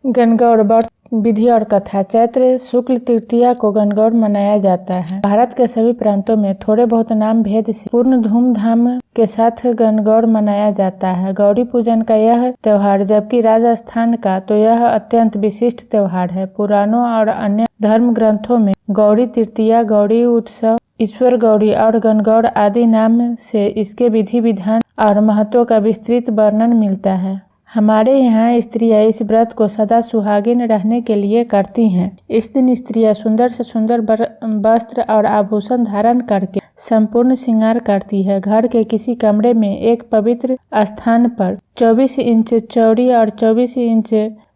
गणगौर व्रत विधि और कथा। चैत्र शुक्ल तृतीया को गणगौर मनाया जाता है। भारत के सभी प्रांतों में थोड़े बहुत नाम भेद से पूर्ण धूमधाम के साथ गणगौर मनाया जाता है। गौरी पूजन का यह त्योहार जबकि राजस्थान का तो यह अत्यंत विशिष्ट त्योहार है। पुराणों और अन्य धर्म ग्रंथों में गौरी तृतीया, गौरी उत्सव, ईश्वर गौरी और गणगौर आदि नाम से इसके विधि विधान और महत्व का विस्तृत वर्णन मिलता है। हमारे यहाँ स्त्रियां इस व्रत को सदा सुहागिन रहने के लिए करती हैं। इस दिन स्त्रियां सुंदर से सुंदर वस्त्र और आभूषण धारण करके संपूर्ण श्रृंगार करती है। घर के किसी कमरे में एक पवित्र स्थान पर 24 इंच चौड़ी और 24 इंच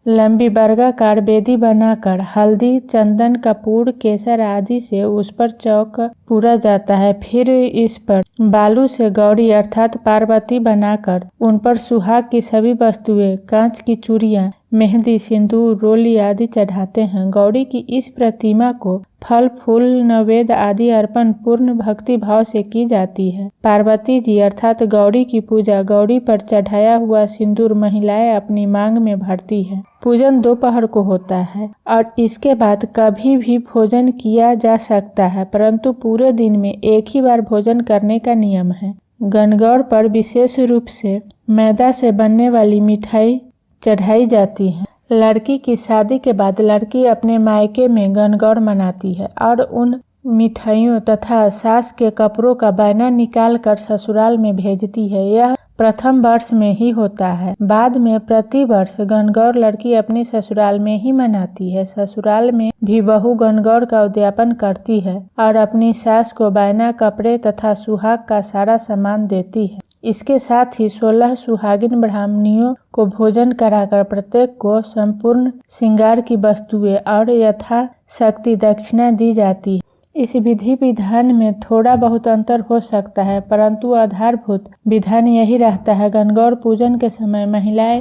लंबी वर्गाकार वेदी बनाकर हल्दी, चंदन, कपूर, केसर आदि से उस पर चौक पूरा जाता है। फिर इस पर बालू से गौरी अर्थात पार्वती बनाकर उन पर सुहाग की सभी वस्तुएं, कांच की चूड़ियां, मेहंदी, सिंदूर, रोली आदि चढ़ाते हैं। गौरी की इस प्रतिमा को फल, फूल, नैवेद्य आदि अर्पण पूर्ण भक्ति भाव से की जाती है। पार्वती जी अर्थात गौरी की पूजा, गौरी पर चढ़ाया हुआ सिंदूर महिलाएं अपनी मांग में भरती है। पूजन दोपहर को होता है और इसके बाद कभी भी भोजन किया जा सकता है, परंतु पूरे दिन में एक ही बार भोजन करने का नियम है। गणगौर पर विशेष रूप से मैदा से बनने वाली मिठाई चढ़ाई जाती है। लड़की की शादी के बाद लड़की अपने मायके में गणगौर मनाती है और उन मिठाइयों तथा सास के कपड़ों का बैना निकाल कर ससुराल में भेजती है। यह प्रथम वर्ष में ही होता है। बाद में प्रति वर्ष गणगौर लड़की अपने ससुराल में ही मनाती है। ससुराल में भी बहू गणगौर का उद्यापन करती है और अपनी सास को बैना, कपड़े तथा सुहाग का सारा सामान देती है। इसके साथ ही 16 सुहागिन ब्राह्मणियों को भोजन कराकर प्रत्येक को संपूर्ण श्रृंगार की वस्तुएं और यथाशक्ति दक्षिणा दी जाती है। इस विधि विधान में थोड़ा बहुत अंतर हो सकता है, परंतु आधारभूत विधान यही रहता है। गणगौर पूजन के समय महिलाएं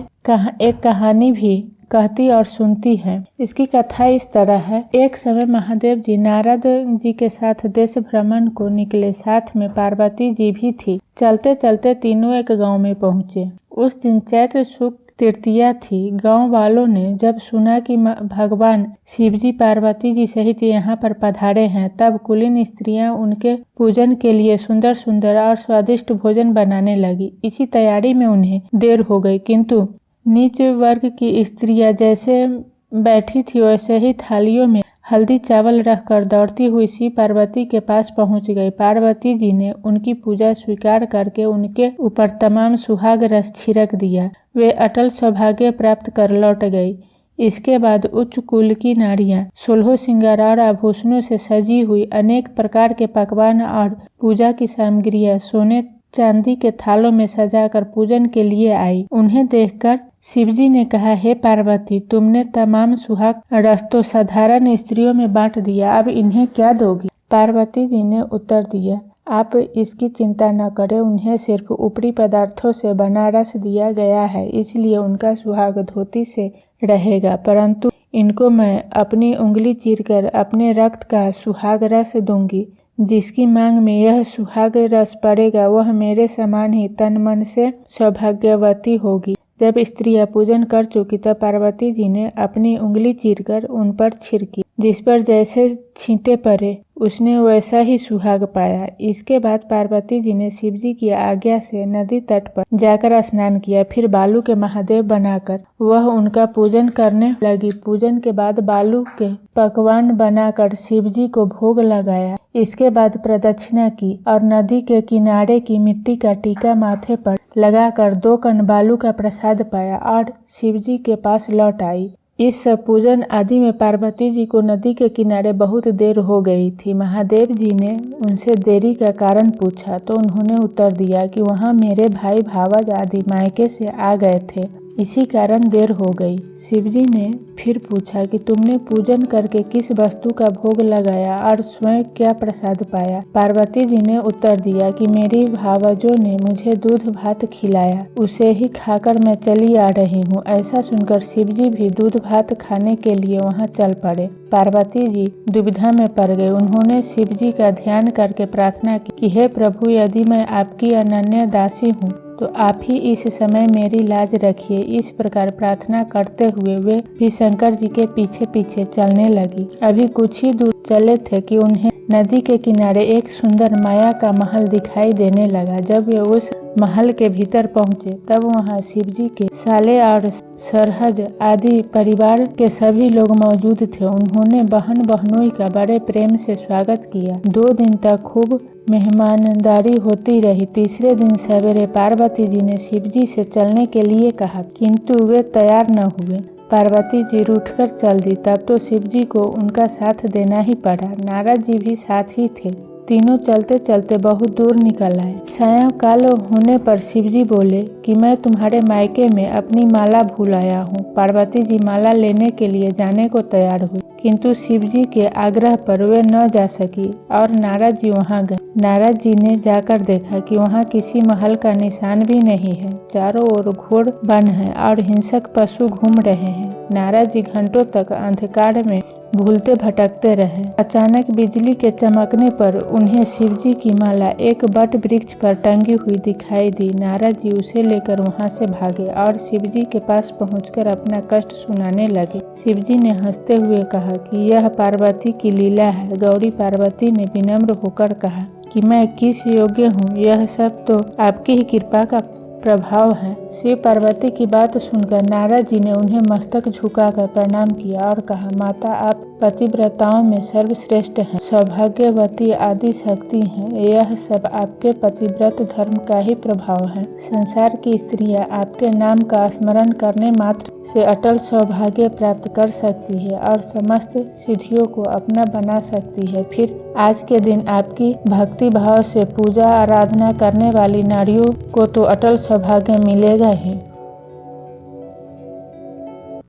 एक कहानी भी कहती और सुनती है। इसकी कथा इस तरह है। एक समय महादेव जी नारद जी के साथ देश भ्रमण को निकले। साथ में पार्वती जी भी थी। चलते चलते तीनों एक गांव में पहुंचे। उस दिन चैत्र शुक्ल तृतीया थी। गांव वालों ने जब सुना कि भगवान शिवजी पार्वती जी सहित यहाँ पर पधारे हैं, तब कुलीन स्त्रियां उनके पूजन के लिए सुंदर सुंदर और स्वादिष्ट भोजन बनाने लगी। इसी तैयारी में उन्हें देर हो गई, किंतु नीच वर्ग की स्त्रियां जैसे बैठी थी वैसे ही थालियों में हल्दी चावल रखकर दौड़ती हुई शिव पार्वती के पास पहुंच गई। पार्वती जी ने उनकी पूजा स्वीकार करके उनके ऊपर तमाम सुहाग रस छिड़क दिया। वे अटल सौभाग्य प्राप्त कर लौट गई। इसके बाद उच्च कुल की नारियां 16 श्रृंगार और आभूषणों से सजी हुई अनेक प्रकार के पकवान और पूजा की सामग्रियां सोने चांदी के थालों में सजाकर पूजन के लिए आई। उन्हें देखकर शिवजी ने कहा, हे पार्वती, तुमने तमाम सुहाग रस तो साधारण स्त्रियों में बांट दिया, अब इन्हें क्या दोगी? पार्वती जी ने उत्तर दिया, आप इसकी चिंता न करें, उन्हें सिर्फ ऊपरी पदार्थों से बना रस दिया गया है, इसलिए उनका सुहाग धोती से रहेगा, परंतु इनको मैं अपनी उंगली चीरकर अपने रक्त का सुहाग रस दूंगी। जिसकी मांग में यह सुहाग रस पड़ेगा वह मेरे समान ही तन मन से सौभाग्यवती होगी। जब स्त्रियां पूजन कर चुकी तब पार्वती जी ने अपनी उंगली चीरकर उन पर छिड़की। जिस पर जैसे छींटे पड़े उसने वैसा ही सुहाग पाया। इसके बाद पार्वती जी ने शिवजी की आज्ञा से नदी तट पर जाकर स्नान किया। फिर बालू के महादेव बनाकर वह उनका पूजन करने लगी। पूजन के बाद बालू के पकवान बनाकर शिवजी को भोग लगाया। इसके बाद प्रदक्षिणा की और नदी के किनारे की मिट्टी का टीका माथे पर लगाकर 2 कण बालू का प्रसाद पाया और शिवजी के पास लौट आई। इस पूजन आदि में पार्वती जी को नदी के किनारे बहुत देर हो गई थी। महादेव जी ने उनसे देरी का कारण पूछा तो उन्होंने उत्तर दिया कि वहाँ मेरे भाई भावज आदि मायके से आ गए थे, इसी कारण देर हो गई। शिवजी ने फिर पूछा कि तुमने पूजन करके किस वस्तु का भोग लगाया और स्वयं क्या प्रसाद पाया? पार्वती जी ने उत्तर दिया कि मेरी भावजों ने मुझे दूध भात खिलाया, उसे ही खाकर मैं चली आ रही हूँ। ऐसा सुनकर शिवजी भी दूध भात खाने के लिए वहाँ चल पड़े। पार्वती जी दुविधा में पड़ गए। उन्होंने शिवजी का ध्यान करके प्रार्थना की कि हे प्रभु, यदि मैं आपकी अनन्य दासी हूँ तो आप ही इस समय मेरी लाज रखिए। इस प्रकार प्रार्थना करते हुए वे भी शंकर जी के पीछे पीछे चलने लगी। अभी कुछ ही दूर चले थे कि उन्हें नदी के किनारे एक सुंदर माया का महल दिखाई देने लगा। जब वे उस महल के भीतर पहुंचे तब वहां शिवजी के साले और सरहज आदि परिवार के सभी लोग मौजूद थे। उन्होंने बहन बहनोई का बड़े प्रेम से स्वागत किया। 2 दिन तक खूब मेहमानदारी होती रही। तीसरे दिन सवेरे पार्वती जी ने शिवजी से चलने के लिए कहा, किंतु वे तैयार न हुए। पार्वती जी रूठकर चल दी। तब तो शिवजी को उनका साथ देना ही पड़ा। नारद जी भी साथ ही थे। तीनों चलते चलते बहुत दूर निकल आए। सायंकाल होने पर शिवजी बोले कि मैं तुम्हारे मायके में अपनी माला भूल आया हूँ। पार्वती जी माला लेने के लिए जाने को तैयार हुई, किंतु शिवजी के आग्रह पर वे न जा सकी और नारद जी वहां गए। नारद जी ने जाकर देखा कि वहां किसी महल का निशान भी नहीं है। चारों ओर घोर वन है और हिंसक पशु घूम रहे हैं। नारद जी घंटों तक अंधकार में भूलते भटकते रहे। अचानक बिजली के चमकने पर उन्हें शिवजी की माला एक बट वृक्ष पर टंगी हुई दिखाई दी। नारद जी उसे लेकर वहां से भागे और शिवजी के पास पहुंचकर अपना कष्ट सुनाने लगे। शिवजी ने हंसते हुए कहा कि यह पार्वती की लीला है। गौरी पार्वती ने विनम्र होकर कहा कि मैं किस योग्य हूँ, यह सब तो आपकी ही कृपा का प्रभाव है। शिव पार्वती की बात सुनकर नारद जी ने उन्हें मस्तक झुकाकर प्रणाम किया और कहा, माता आप पतिव्रताओं में सर्वश्रेष्ठ हैं, सौभाग्यवती आदि शक्ति हैं। यह सब आपके पतिव्रत धर्म का ही प्रभाव है। संसार की स्त्रियां आपके नाम का स्मरण करने मात्र से अटल सौभाग्य प्राप्त कर सकती है और समस्त सिद्धियों को अपना बना सकती है। फिर आज के दिन आपकी भक्ति भाव से पूजा आराधना करने वाली नारियों को तो अटल सौभाग्य मिलेगा ही।